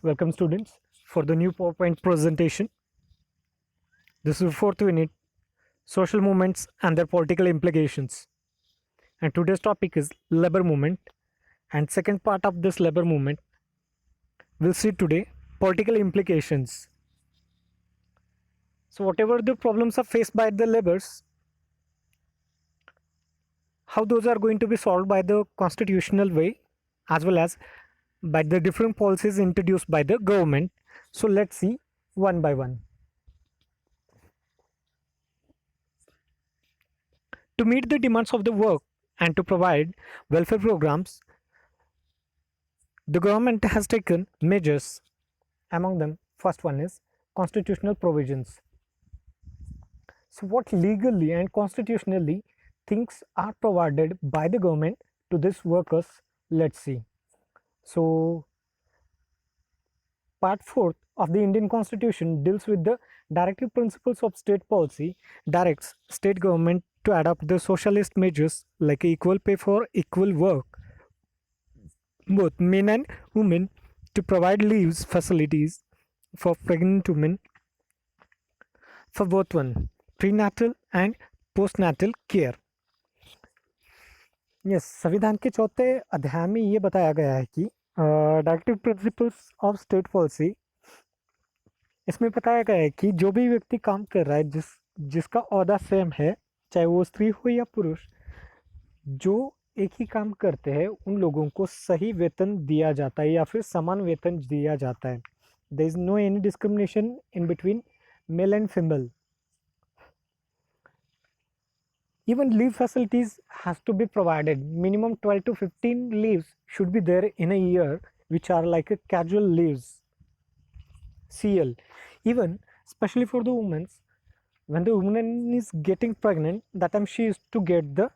Welcome students for the new PowerPoint presentation. This is fourth unit, social movements and their political implications. And today's topic is labor movement. And second part of this labor movement, we'll see today political implications. So whatever the problems are faced by the laborers, how those are going to be solved by the constitutional way as well as by the different policies introduced by the government. So let's see one by one. To meet the demands of the work and to provide welfare programs, the government has taken measures. Among them, first one is constitutional provisions. So, what legally and constitutionally things are provided by the government to these workers? Let's see. So, Part 4 of the Indian Constitution deals with the directive principles of state policy, directs state government to adopt the socialist measures like equal pay for equal work, both men and women, to provide leaves facilities for pregnant women for both one prenatal and postnatal care. Yes संविधान के चौथे अध्याय में ये बताया गया है कि directive principles of state policy, इसमें बताया गया है कि जो भी व्यक्ति काम कर रहा है जिसका ओहदा सेम है, चाहे वो स्त्री हो या पुरुष, जो एक ही काम करते हैं उन लोगों को सही वेतन दिया जाता है या फिर समान वेतन दिया जाता है. There is no any discrimination in between male and female. Even leave facilities has to be provided. Minimum 12 to 15 leaves should be there in a year, which are like a casual leaves, CL. Even especially for the women, when the woman is getting pregnant, that time she is to get the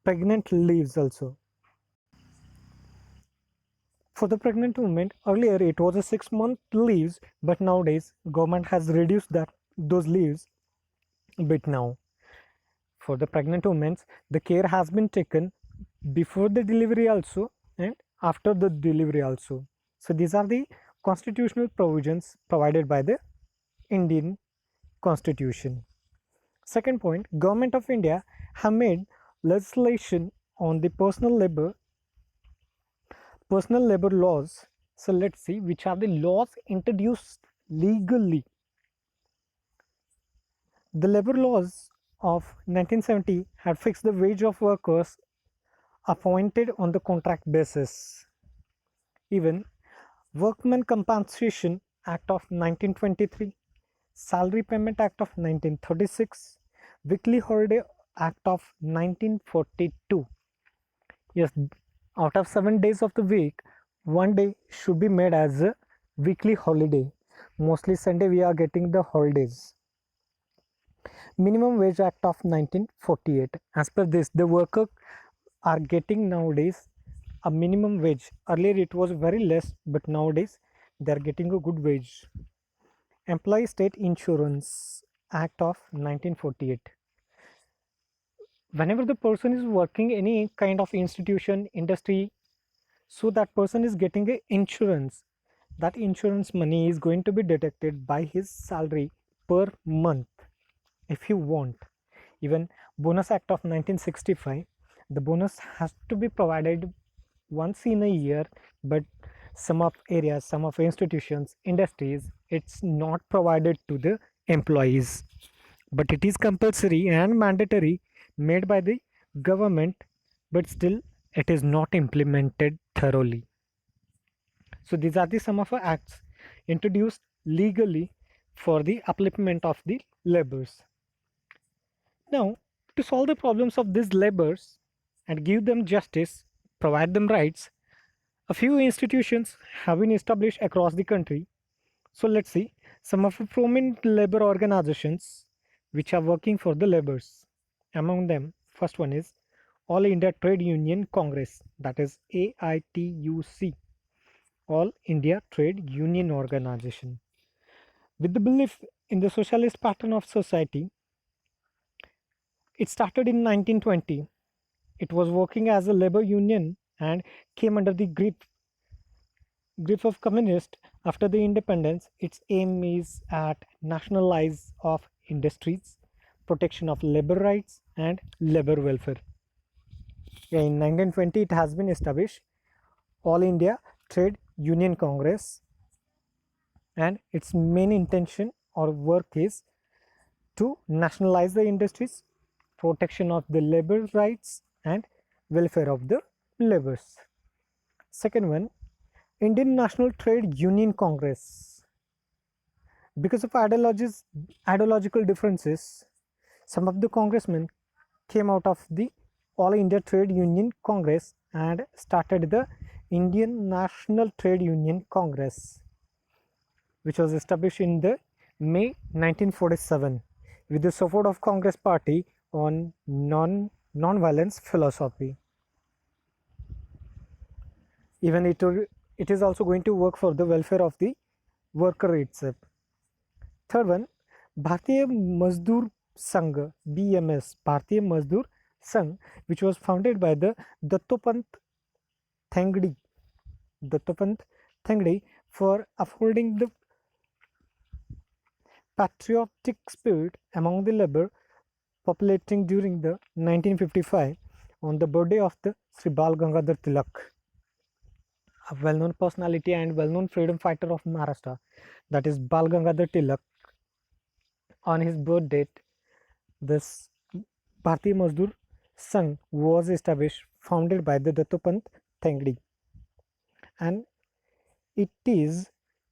pregnant leaves also. For the pregnant woman, earlier it was a 6-month leaves, but nowadays government has reduced those leaves a bit now. For the pregnant women, the care has been taken before the delivery also and after the delivery also. So these are the constitutional provisions provided by the Indian Constitution. Second point, Government of India have made legislation on the personal labor laws. So let's see which are the laws introduced legally. The labor laws of 1970 had fixed the wage of workers appointed on the contract basis. Even Workmen Compensation Act of 1923, Salary Payment Act of 1936, Weekly Holiday Act of 1942. Yes, out of 7 days of the week, 1 day should be made as a weekly holiday. Mostly Sunday we are getting the holidays. Minimum Wage Act of 1948. As per this, the workers are getting nowadays a minimum wage. Earlier it was very less, but nowadays they are getting a good wage. Employee State Insurance Act of 1948. Whenever the person is working any kind of institution, industry, so that person is getting a insurance, that insurance money is going to be deducted by his salary per month. If you want. Even Bonus Act of 1965, the bonus has to be provided once in a year, but some of areas, some of institutions, industries, it's not provided to the employees, but it is compulsory and mandatory made by the government, but still it is not implemented thoroughly. So these are the some of the acts introduced legally for the upliftment of the laborers. Now, to solve the problems of these laborers and give them justice, provide them rights, a few institutions have been established across the country. So let's see some of the prominent labor organizations which are working for the laborers. Among them, first one is All India Trade Union Congress, that is AITUC, All India Trade Union Organization. With the belief in the socialist pattern of society, it started in 1920. It was working as a labor union and came under the grip of communists After the independence, its aim is at nationalize of industries, protection of labor rights and labor welfare. In 1920, it has been established All India Trade Union Congress, and its main intention or work is to nationalize the industries, protection of the labor rights and welfare of the laborers. Second one, Indian National Trade Union Congress. Because of ideological differences, some of the congressmen came out of the All India Trade Union Congress and started the Indian National Trade Union Congress, which was established in the May 1947 with the support of Congress Party on non-violence philosophy. Even it is also going to work for the welfare of the worker itself. Third one, Bharatiya Mazdoor Sangh, BMS, Bharatiya Mazdoor Sangh, which was founded by the Dattopant Thengdi, Dattopant Thengdi, for upholding the patriotic spirit among the labor populating during the 1955 on the birthday of the Sri Bal Gangadhar Tilak, a well-known personality and well-known freedom fighter of Maharashtra, that is Bal Gangadhar Tilak. On his birth date, this Bharatiya Mazdoor Sangh was established, founded by the Dattopant Thengdi, and it is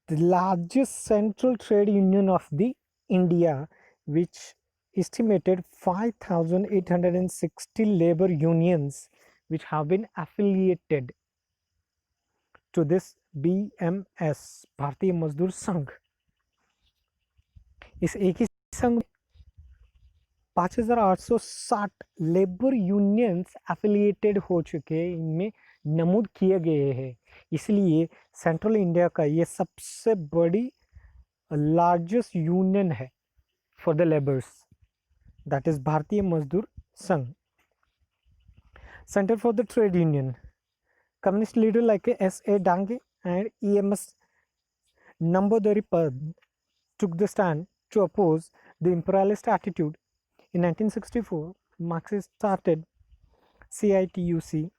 the largest central trade union of the India, which estimated 5,860 labor unions which have been affiliated to this BMS, भारतीय मजदूर संघ. इस एक ही संघ में 5,860 labour unions affiliated हो चुके हैं, इनमें नमूद किए गए हैं. इसलिए सेंट्रल इंडिया का ये सबसे बड़ी लार्जेस्ट यूनियन है for the labours, that is भारतीय मजदूर संघ. Center for the Trade Union. Communist leader like S.A. Dange and E.M.S. Namboodiripad took the stand to oppose the imperialist attitude. In 1964, Marxists started CITUC,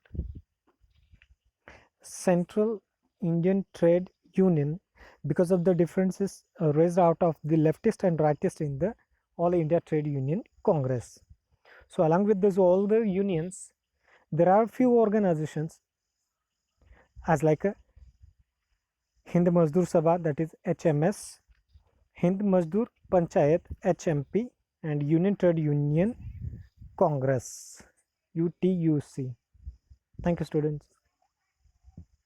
Central Indian Trade Union, because of the differences raised out of the leftist and rightist in the All India Trade Union Congress. So along with this, all the unions, there are few organizations as like a Hind Mazdoor Sabha, that is HMS, Hind Mazdoor Panchayat HMP, and Union Trade Union Congress UTUC. Thank you, students.